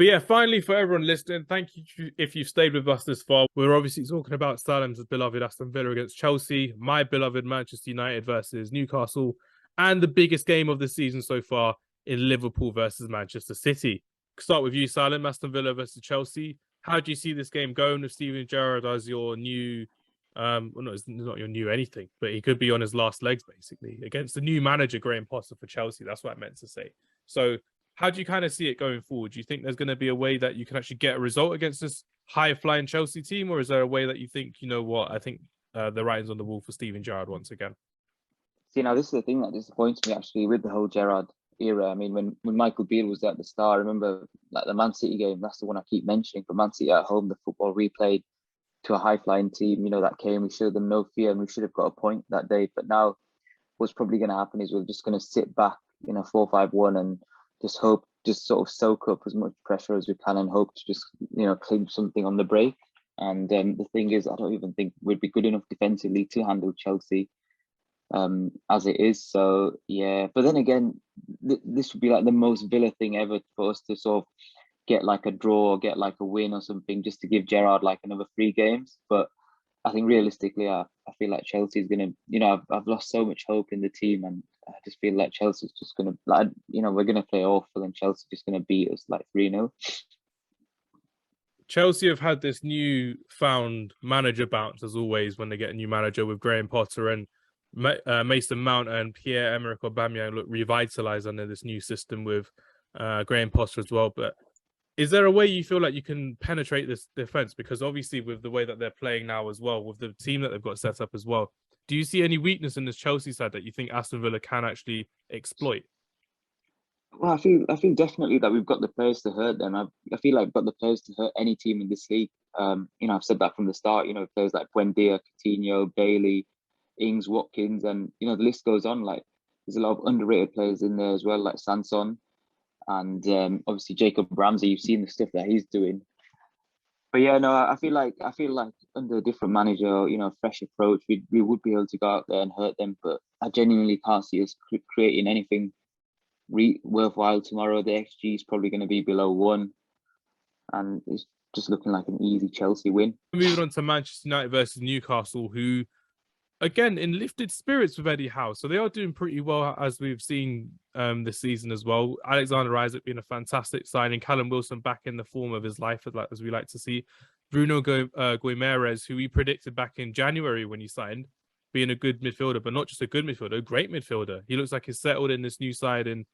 But yeah, finally, for everyone listening, thank you if you've stayed with us this far. We're obviously talking about Salim's beloved Aston Villa against Chelsea, my beloved Manchester United versus Newcastle, and the biggest game of the season so far in Liverpool versus Manchester City. Start with you, Salim. Aston Villa versus Chelsea. How do you see this game going with Steven Gerrard as your new well, no, it's not your new anything, but he could be on his last legs basically against the new manager Graham Potter for Chelsea. That's what I meant to say. So how do you kind of see it going forward? Do you think there's going to be a way that you can actually get a result against this high-flying Chelsea team, or is there a way that you think, you know what, I think the writing's on the wall for Steven Gerrard once again? See, now this is the thing that disappoints me actually with the whole Gerrard era. I mean, when Michael Beale was at the start, I remember like the Man City game. That's the one I keep mentioning. For Man City at home, the football we played to a high-flying team, that came. We showed them no fear, and we should have got a point that day. But now, what's probably going to happen is we're just going to sit back in a 4-5-1 and just sort of soak up as much pressure as we can and hope to just clinch something on the break. And the thing is, I don't even think we'd be good enough defensively to handle Chelsea as it is. So yeah, but then again, this would be like the most Villa thing ever for us to sort of get like a draw or get like a win or something just to give Gerrard like another 3 games. But I think realistically, I feel like Chelsea's going to, I've lost so much hope in the team, and I just feel like Chelsea's just going to, we're going to play awful and Chelsea's just going to beat us like 3-0. Chelsea have had this new found manager bounce as always when they get a new manager with Graham Potter, and Mason Mount and Pierre-Emerick Aubameyang look revitalized under this new system with Graham Potter as well. But is there a way you feel like you can penetrate this defense? Because obviously with the way that they're playing now as well, with the team that they've got set up as well, do you see any weakness in this Chelsea side that you think Aston Villa can actually exploit? Well, I feel definitely that we've got the players to hurt them. I feel like we've got the players to hurt any team in this league. I've said that from the start. Players like Buendia, Coutinho, Bailey, Ings, Watkins, and the list goes on. Like there's a lot of underrated players in there as well, like Sanson, and obviously Jacob Ramsey. You've seen the stuff that he's doing. But yeah, no, I feel like under a different manager, fresh approach, we would be able to go out there and hurt them. But I genuinely can't see us creating anything worthwhile tomorrow. The XG is probably going to be below 1, and it's just looking like an easy Chelsea win. Moving on to Manchester United versus Newcastle, who again in lifted spirits with Eddie Howe, so they are doing pretty well as we've seen this season as well. Alexander Isak being a fantastic signing, Callum Wilson back in the form of his life as we like to see, Bruno Guimaraes, who we predicted back in January when he signed, being a good midfielder, but not just a good midfielder, a great midfielder. He looks like he's settled in this new side in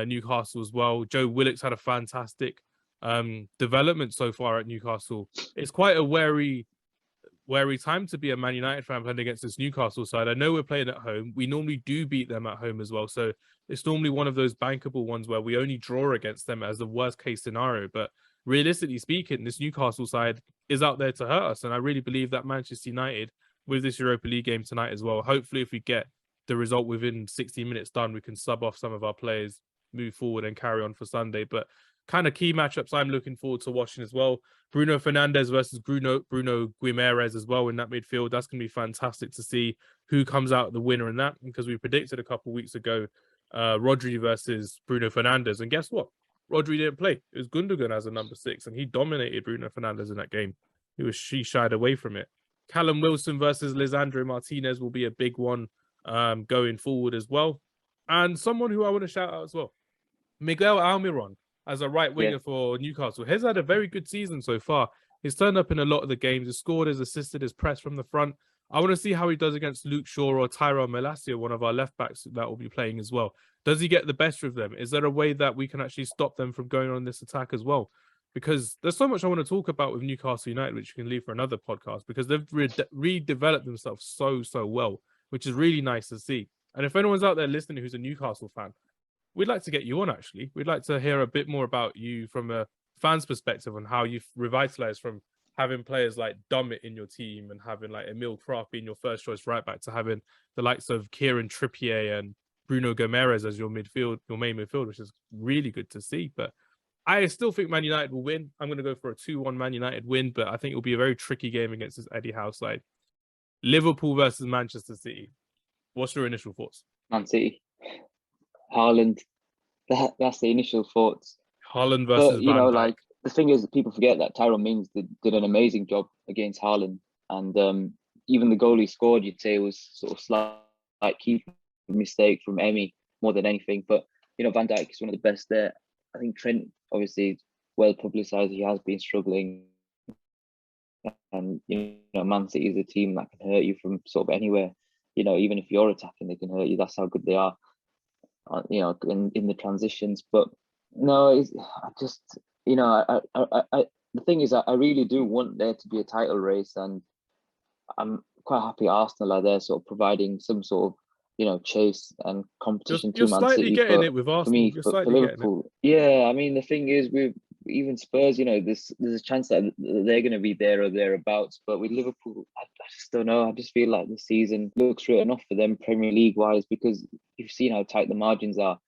Newcastle as well. Joe Willock's had a fantastic development so far at Newcastle. It's quite a wary time to be a Man United fan playing against this Newcastle side. I know we're playing at home. We normally do beat them at home as well. So it's normally one of those bankable ones where we only draw against them as the worst case scenario. But realistically speaking, this Newcastle side is out there to hurt us. And I really believe that Manchester United, with this Europa League game tonight as well, hopefully if we get the result within 60 minutes done, we can sub off some of our players, move forward and carry on for Sunday. But kind of key matchups I'm looking forward to watching as well. Bruno Fernandes versus Bruno Guimaraes as well in that midfield. That's going to be fantastic to see who comes out the winner in that, because we predicted a couple of weeks ago Rodri versus Bruno Fernandes. And guess what? Rodri didn't play. It was Gundogan as a number 6, and he dominated Bruno Fernandes in that game. She shied away from it. Callum Wilson versus Lisandro Martinez will be a big one going forward as well. And someone who I want to shout out as well, Miguel Almiron as a right winger for Newcastle. Has had a very good season so far. He's turned up in a lot of the games. He's scored, has assisted, has pressed from the front. I want to see how he does against Luke Shaw or Tyrell Malacia, one of our left backs that will be playing as well. Does he get the best of them? Is there a way that we can actually stop them from going on this attack as well? Because there's so much I want to talk about with Newcastle United, which you can leave for another podcast, because they've redeveloped themselves so well, which is really nice to see. And if anyone's out there listening who's a Newcastle fan, we'd like to get you on, actually. We'd like to hear a bit more about you from a fan's perspective on how you've revitalized from having players like Dummett in your team and having like Emil Kraft being your first choice right back to having the likes of Kieran Trippier and Bruno Guimaraes as your main midfield, which is really good to see. But I still think Man United will win. I'm going to go for a 2-1 Man United win, but I think it will be a very tricky game against this Eddie Howe side. Liverpool versus Manchester City. What's your initial thoughts? Man City. Haaland. That's the initial thoughts. Haaland But versus you Van know, Dijk. like the thing is, people forget that Tyrone Mings did an amazing job against Haaland, and even the goal he scored, you'd say was sort of slight keeper mistake from Emmy more than anything. But you know, Van Dijk is one of the best there. I think Trent, obviously, well publicised. He has been struggling, and you know, Man City is a team that can hurt you from sort of anywhere. You know, even if you're attacking, they can hurt you. That's how good they are. You know, in the transitions. But no, I just, you know, the thing is, I really do want there to be a title race, and I'm quite happy Arsenal are there, sort of providing some sort of, you know, chase and competition You're to Man slightly City. getting But it with for Arsenal. me, You're for slightly getting it. Liverpool, yeah, I mean, the thing is, with even Spurs, you know, there's a chance that they're going to be there or thereabouts. But with Liverpool, I just don't know. I just feel like the season looks written off for them Premier League wise, because you've seen how tight the margins are.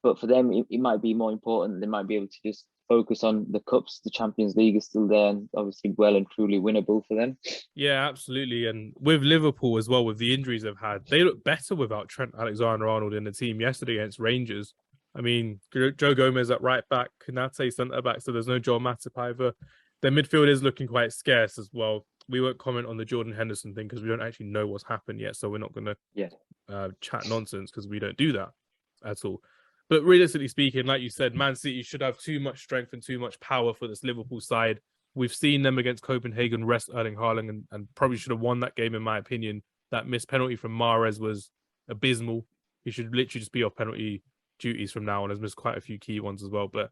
But for them, it might be more important. They might be able to just focus on the cups. The Champions League is still there, and obviously well and truly winnable for them. Yeah, absolutely. And with Liverpool as well, with the injuries they've had, they look better without Trent Alexander-Arnold in the team yesterday against Rangers. I mean, Joe Gomez at right back, Kanate centre back, so there's no Joel Matip either. Their midfield is looking quite scarce as well. We won't comment on the Jordan Henderson thing because we don't actually know what's happened yet, so we're not going to chat nonsense because we don't do that at all. But realistically speaking, like you said, Man City should have too much strength and too much power for this Liverpool side. We've seen them against Copenhagen rest Erling Haaland and probably should have won that game, in my opinion. That missed penalty from Mahrez was abysmal. He should literally just be off penalty duties from now on. Has missed quite a few key ones as well. But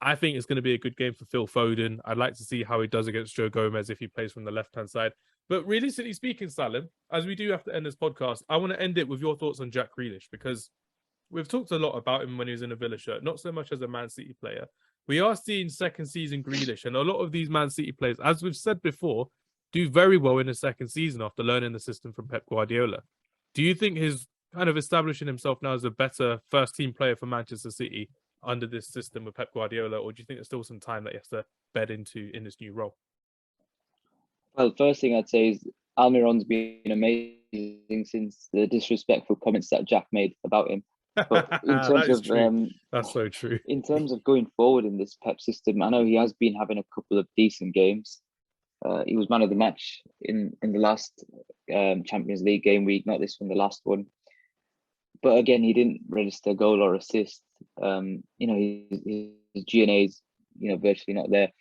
I think it's going to be a good game for Phil Foden. I'd like to see how he does against Joe Gomez if he plays from the left-hand side. But realistically speaking, Salim, as we do have to end this podcast, I want to end it with your thoughts on Jack Grealish, because we've talked a lot about him when he was in a Villa shirt, not so much as a Man City player. We are seeing second season Grealish, and a lot of these Man City players, as we've said before, do very well in the second season after learning the system from Pep Guardiola. Do you think his kind of establishing himself now as a better first team player for Manchester City under this system with Pep Guardiola, or do you think there's still some time that he has to bed into in this new role? Well, first thing I'd say is Almiron's been amazing since the disrespectful comments that Jack made about him. But in terms of that's so true. In terms of going forward in this Pep system, I know he has been having a couple of decent games. He was man of the match in the last Champions League game week, not this one, the last one. But again, he didn't register a goal or assist. You know, his GNA is, you know, virtually not there.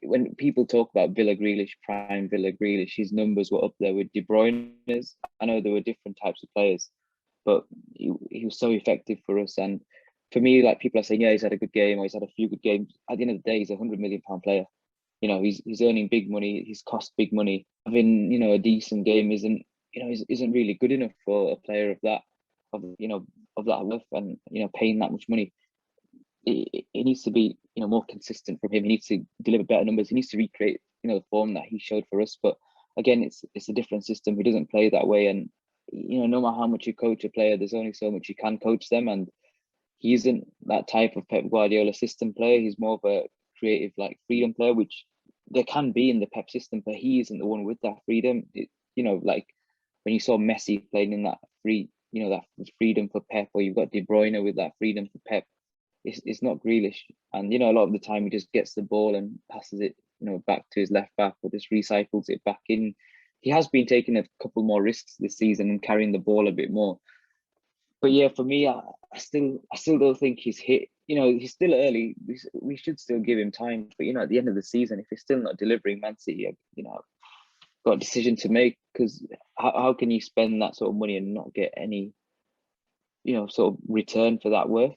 When people talk about Villa Grealish, prime Villa Grealish, his numbers were up there with De Bruyne's. I know there were different types of players, but he was so effective for us. And for me, like, people are saying, yeah, he's had a good game or he's had a few good games. At the end of the day, he's £100 million player. You know, he's earning big money. He's cost big money. Having, you know, a decent game isn't really good enough for a player of that worth, and you know, paying that much money. It needs to be, you know, more consistent from him. He needs to deliver better numbers. He needs to recreate, you know, the form that he showed for us. But again, it's a different system. He doesn't play that way, and you know, no matter how much you coach a player, there's only so much you can coach them. And he isn't that type of Pep Guardiola system player. He's more of a creative, like, freedom player, which there can be in the Pep system, but he isn't the one with that freedom. You know, like when you saw Messi playing in that that freedom for Pep, or you've got De Bruyne with that freedom for Pep. It's not Grealish. And you know, a lot of the time he just gets the ball and passes it, you know, back to his left back, or just recycles it back in. He has been taking a couple more risks this season and carrying the ball a bit more. But yeah, for me, I still don't think he's hit. You know, he's still early. We should still give him time. But you know, at the end of the season, if he's still not delivering, Man City, you know, got a decision to make, because how can you spend that sort of money and not get any, you know, sort of return for that worth?